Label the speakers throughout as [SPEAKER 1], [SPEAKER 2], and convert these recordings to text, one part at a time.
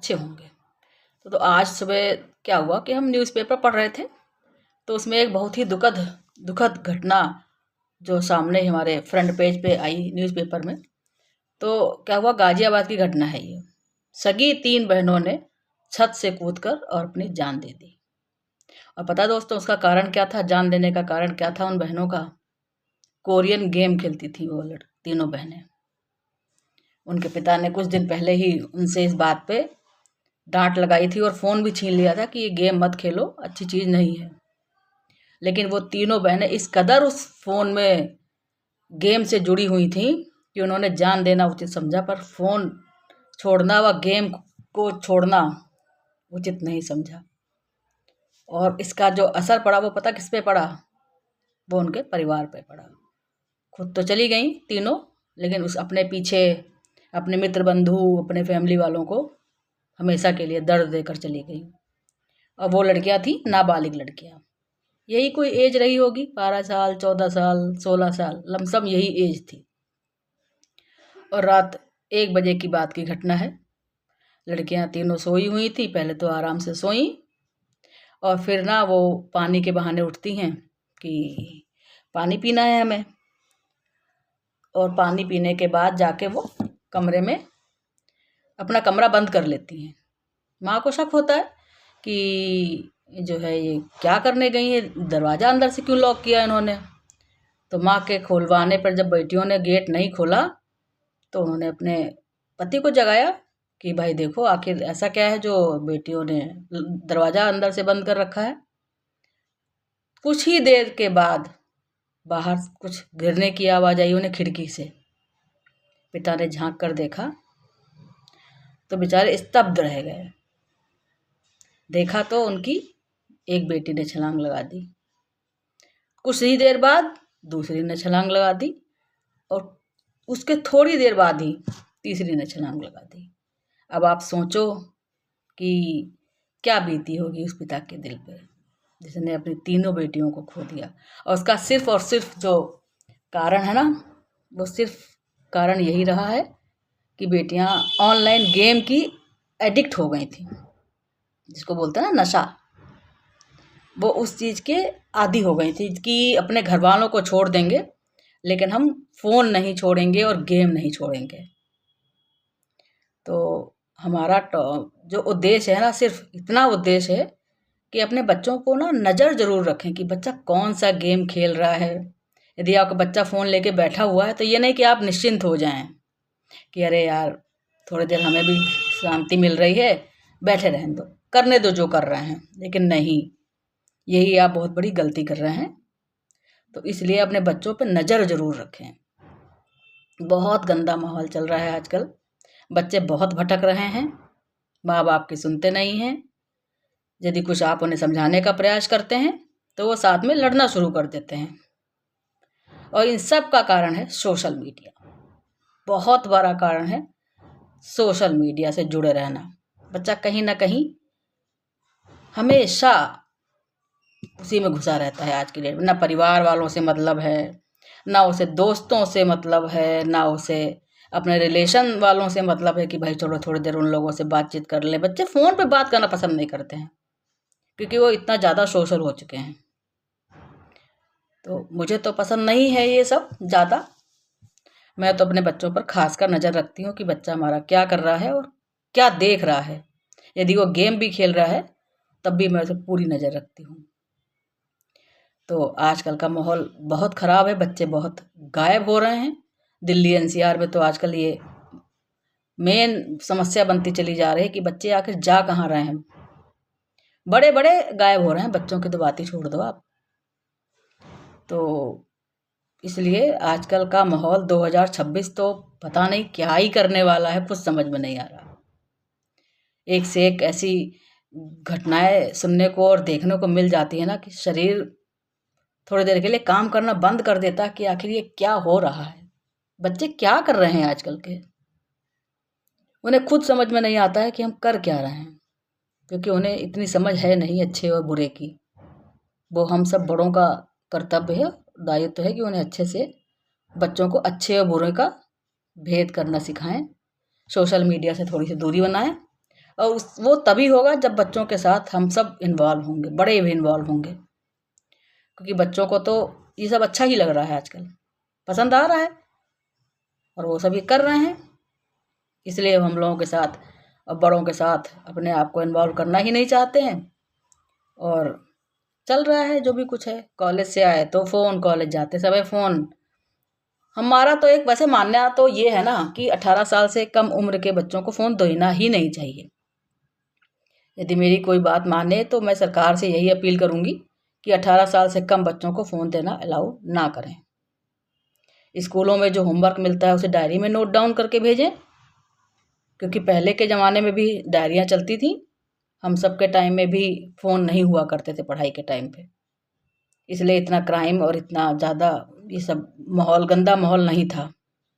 [SPEAKER 1] अच्छे होंगे। तो आज सुबह क्या हुआ कि हम न्यूज़पेपर पढ़ रहे थे, तो उसमें एक बहुत ही दुखद घटना जो सामने हमारे फ्रंट पेज पे आई न्यूज़पेपर में। तो क्या हुआ, गाजियाबाद की घटना है ये। सगी 3 बहनों ने छत से कूदकर और अपनी जान दे दी। और पता दोस्तों उसका कारण क्या था, जान देने का कारण क्या था उन बहनों का? कोरियन गेम खेलती थी वो तीनों बहनें। उनके पिता ने कुछ दिन पहले ही उनसे इस बात पे डांट लगाई थी और फ़ोन भी छीन लिया था कि ये गेम मत खेलो, अच्छी चीज़ नहीं है। लेकिन वो तीनों बहनें इस कदर उस फ़ोन में गेम से जुड़ी हुई थी कि उन्होंने जान देना उचित समझा, पर फ़ोन छोड़ना व गेम को छोड़ना उचित नहीं समझा। और इसका जो असर पड़ा वो पता किस पे पड़ा? वो उनके परिवार पे पड़ा। खुद तो चली गई तीनों, लेकिन उस अपने पीछे अपने मित्र बंधु, अपने फैमिली वालों को हमेशा के लिए दर्द देकर चली गई। और वो लड़कियां थी नाबालिग लड़कियां, यही कोई एज रही होगी, 12 साल, 14 साल, 16 साल, लमसम यही एज थी। और रात 1 बजे की बात की घटना है। लड़कियां तीनों सोई हुई थी, पहले तो आराम से सोई और फिर ना वो पानी के बहाने उठती हैं कि पानी पीना है हमें। और पानी पीने के बाद जाके वो कमरे में अपना कमरा बंद कर लेती हैं। माँ को शक होता है कि जो है ये क्या करने गई है, दरवाज़ा अंदर से क्यों लॉक किया इन्होंने। तो माँ के खुलवाने पर जब बेटियों ने गेट नहीं खोला तो उन्होंने अपने पति को जगाया कि भाई देखो आखिर ऐसा क्या है जो बेटियों ने दरवाज़ा अंदर से बंद कर रखा है। कुछ ही देर के बाद बाहर कुछ गिरने की आवाज़ आई उन्हें खिड़की से। पिता ने झांक कर देखा तो बेचारे स्तब्ध रह गए। देखा तो उनकी एक बेटी ने छलांग लगा दी, कुछ ही देर बाद दूसरी ने छलांग लगा दी और उसके थोड़ी देर बाद ही तीसरी ने छलांग लगा दी। अब आप सोचो कि क्या बीती होगी उस पिता के दिल पे जिसने अपनी तीनों बेटियों को खो दिया। और उसका सिर्फ और सिर्फ जो कारण है ना, वो सिर्फ कारण यही रहा है कि बेटियां ऑनलाइन गेम की एडिक्ट हो गई थी, जिसको बोलते हैं ना नशा। वो उस चीज़ के आदी हो गई थी कि अपने घर वालों को छोड़ देंगे लेकिन हम फ़ोन नहीं छोड़ेंगे और गेम नहीं छोड़ेंगे। तो हमारा जो उद्देश्य है ना, सिर्फ इतना उद्देश्य है कि अपने बच्चों को ना नज़र ज़रूर रखें कि बच्चा कौन सा गेम खेल रहा है। यदि आपका बच्चा फ़ोन लेके बैठा हुआ है तो ये नहीं कि आप निश्चिंत हो जाएं कि अरे यार थोड़ी देर हमें भी शांति मिल रही है, बैठे रहने दो, करने दो जो कर रहे हैं। लेकिन नहीं, यही आप बहुत बड़ी गलती कर रहे हैं। तो इसलिए अपने बच्चों पर नज़र ज़रूर रखें। बहुत गंदा माहौल चल रहा है आजकल, बच्चे बहुत भटक रहे हैं, माँ बाप की सुनते नहीं हैं। यदि कुछ आप उन्हें समझाने का प्रयास करते हैं तो वो साथ में लड़ना शुरू कर देते हैं। और इन सब का कारण है सोशल मीडिया, बहुत बड़ा कारण है सोशल मीडिया से जुड़े रहना। बच्चा कहीं ना कहीं हमेशा उसी में घुसा रहता है आज की डेट में। ना परिवार वालों से मतलब है, ना उसे दोस्तों से मतलब है, ना उसे अपने रिलेशन वालों से मतलब है कि भाई चलो थोड़ी देर उन लोगों से बातचीत कर ले। बच्चे फ़ोन पे बात करना पसंद नहीं करते हैं क्योंकि वो इतना ज़्यादा सोशल हो चुके हैं। तो मुझे तो पसंद नहीं है ये सब ज़्यादा। मैं तो अपने बच्चों पर खासकर नज़र रखती हूँ कि बच्चा हमारा क्या कर रहा है और क्या देख रहा है। यदि वो गेम भी खेल रहा है तब भी मैं उसे पूरी नज़र रखती हूँ। तो आजकल का माहौल बहुत ख़राब है, बच्चे बहुत गायब हो रहे हैं। दिल्ली एनसीआर में तो आजकल ये मेन समस्या बनती चली जा रही है कि बच्चे आखिर जा कहाँ रहे हैं। बड़े बड़े गायब हो रहे हैं, बच्चों की तो बात ही छोड़ दो आप। तो इसलिए आजकल का माहौल 2026 तो पता नहीं क्या ही करने वाला है, कुछ समझ में नहीं आ रहा। एक से एक ऐसी घटनाएं सुनने को और देखने को मिल जाती है ना कि शरीर थोड़ी देर के लिए काम करना बंद कर देता कि आखिर ये क्या हो रहा है, बच्चे क्या कर रहे हैं आजकल के। उन्हें खुद समझ में नहीं आता है कि हम कर क्या रहे हैं, क्योंकि उन्हें इतनी समझ है नहीं अच्छे और बुरे की। वो हम सब बड़ों का कर्तव्य है, दायित्व है कि उन्हें अच्छे से बच्चों को अच्छे और बुरे का भेद करना सिखाएं, सोशल मीडिया से थोड़ी सी दूरी बनाएं और वो तभी होगा जब बच्चों के साथ हम सब इन्वॉल्व होंगे, बड़े भी इन्वॉल्व होंगे, क्योंकि बच्चों को तो ये सब अच्छा ही लग रहा है, आजकल पसंद आ रहा है और वो सब ये कर रहे हैं। इसलिए हम लोगों के साथ और बड़ों के साथ अपने आप को इन्वॉल्व करना ही नहीं चाहते हैं। और चल रहा है जो भी कुछ है। कॉलेज से आए तो फ़ोन, कॉलेज जाते समय फ़ोन। हमारा तो एक वैसे मानना तो ये है ना कि 18 साल से कम उम्र के बच्चों को फ़ोन देना ही नहीं चाहिए। यदि मेरी कोई बात माने तो मैं सरकार से यही अपील करूँगी कि 18 साल से कम बच्चों को फ़ोन देना अलाउ ना करें। स्कूलों में जो होमवर्क मिलता है उसे डायरी में नोट डाउन करके भेजें, क्योंकि पहले के ज़माने में भी डायरियाँ चलती थी। हम सब के टाइम में भी फ़ोन नहीं हुआ करते थे पढ़ाई के टाइम पे, इसलिए इतना क्राइम और इतना ज़्यादा ये सब माहौल, गंदा माहौल नहीं था।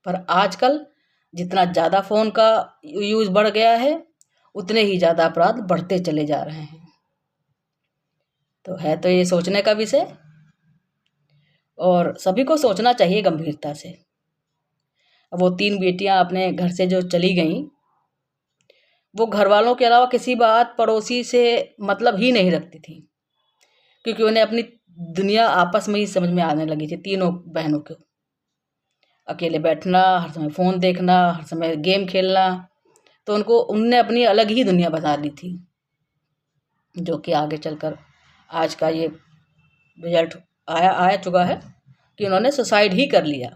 [SPEAKER 1] पर आजकल जितना ज़्यादा फ़ोन का यूज़ बढ़ गया है, उतने ही ज़्यादा अपराध बढ़ते चले जा रहे हैं। तो है तो ये सोचने का विषय, और सभी को सोचना चाहिए गंभीरता से। अब वो 3 बेटियां अपने घर से जो चली गईं, वो घर वालों के अलावा किसी बात पड़ोसी से मतलब ही नहीं रखती थी, क्योंकि उन्हें अपनी दुनिया आपस में ही समझ में आने लगी थी। तीनों बहनों को अकेले बैठना, हर समय फ़ोन देखना, हर समय गेम खेलना, तो उनने अपनी अलग ही दुनिया बना ली थी, जो कि आगे चलकर आज का ये रिजल्ट आ चुका है कि उन्होंने सुसाइड ही कर लिया।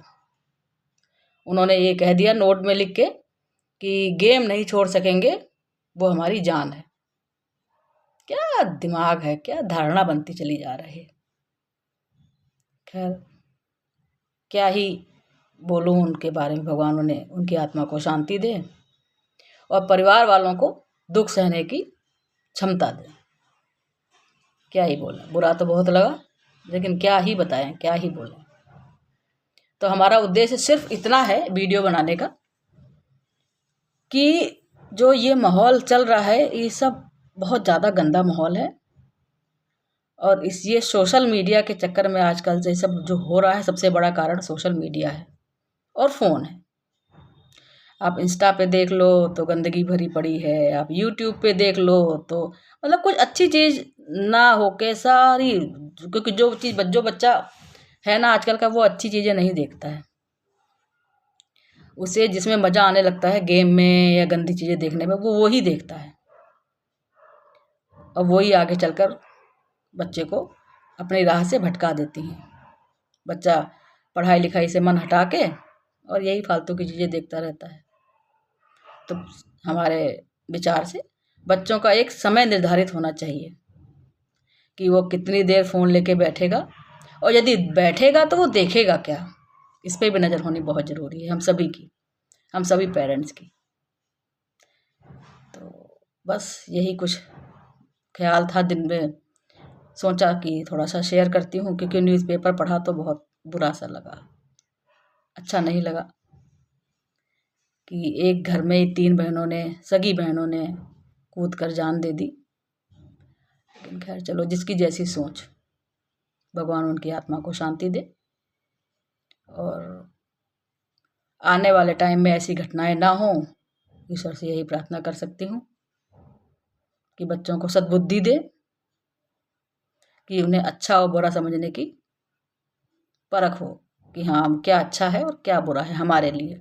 [SPEAKER 1] उन्होंने ये कह दिया नोट में लिख के कि गेम नहीं छोड़ सकेंगे, वो हमारी जान है। क्या दिमाग है, क्या धारणा बनती चली जा रही है। खैर, क्या ही बोलूँ उनके बारे में। भगवान उन्हें, उनकी आत्मा को शांति दे और परिवार वालों को दुख सहने की क्षमता दे। क्या ही बोलें, बुरा तो बहुत लगा, लेकिन क्या ही बताएं, क्या ही बोलें। तो हमारा उद्देश्य सिर्फ इतना है वीडियो बनाने का कि जो ये माहौल चल रहा है, ये सब बहुत ज़्यादा गंदा माहौल है। और ये सोशल मीडिया के चक्कर में आजकल से सब जो हो रहा है, सबसे बड़ा कारण सोशल मीडिया है और फ़ोन है। आप इंस्टा पे देख लो तो गंदगी भरी पड़ी है, आप यूट्यूब पे देख लो तो मतलब कुछ अच्छी चीज़ ना हो के सारी, क्योंकि जो बच्चा है ना आजकल का, वो अच्छी चीज़ें नहीं देखता है। उसे जिसमें मज़ा आने लगता है गेम में या गंदी चीज़ें देखने में, वो वही देखता है, और वही आगे चलकर बच्चे को अपनी राह से भटका देती हैं। बच्चा पढ़ाई लिखाई से मन हटा के और यही फालतू की चीज़ें देखता रहता है। तो हमारे विचार से बच्चों का एक समय निर्धारित होना चाहिए कि वो कितनी देर फ़ोन लेके बैठेगा, और यदि बैठेगा तो वो देखेगा क्या, इस पे भी नज़र होनी बहुत ज़रूरी है, हम सभी की, हम सभी पेरेंट्स की। तो बस यही कुछ ख्याल था दिन में, सोचा कि थोड़ा सा शेयर करती हूँ, क्योंकि न्यूज़पेपर पढ़ा तो बहुत बुरा सा लगा, अच्छा नहीं लगा कि एक घर में 3 बहनों ने, सगी बहनों ने कूद कर जान दे दी। लेकिन खैर चलो, जिसकी जैसी सोच, भगवान उनकी आत्मा को शांति दे, और आने वाले टाइम में ऐसी घटनाएं ना हो, ईश्वर से यही प्रार्थना कर सकती हूँ कि बच्चों को सद्बुद्धि दे, कि उन्हें अच्छा और बुरा समझने की परख हो कि हाँ क्या अच्छा है और क्या बुरा है हमारे लिए।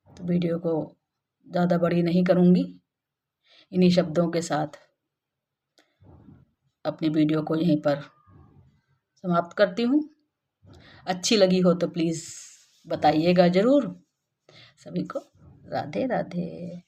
[SPEAKER 1] तो वीडियो को ज़्यादा बड़ी नहीं करूँगी, इन्हीं शब्दों के साथ अपनी वीडियो को यहीं पर समाप्त करती हूँ। अच्छी लगी हो तो प्लीज़ बताइएगा ज़रूर। सभी को राधे राधे।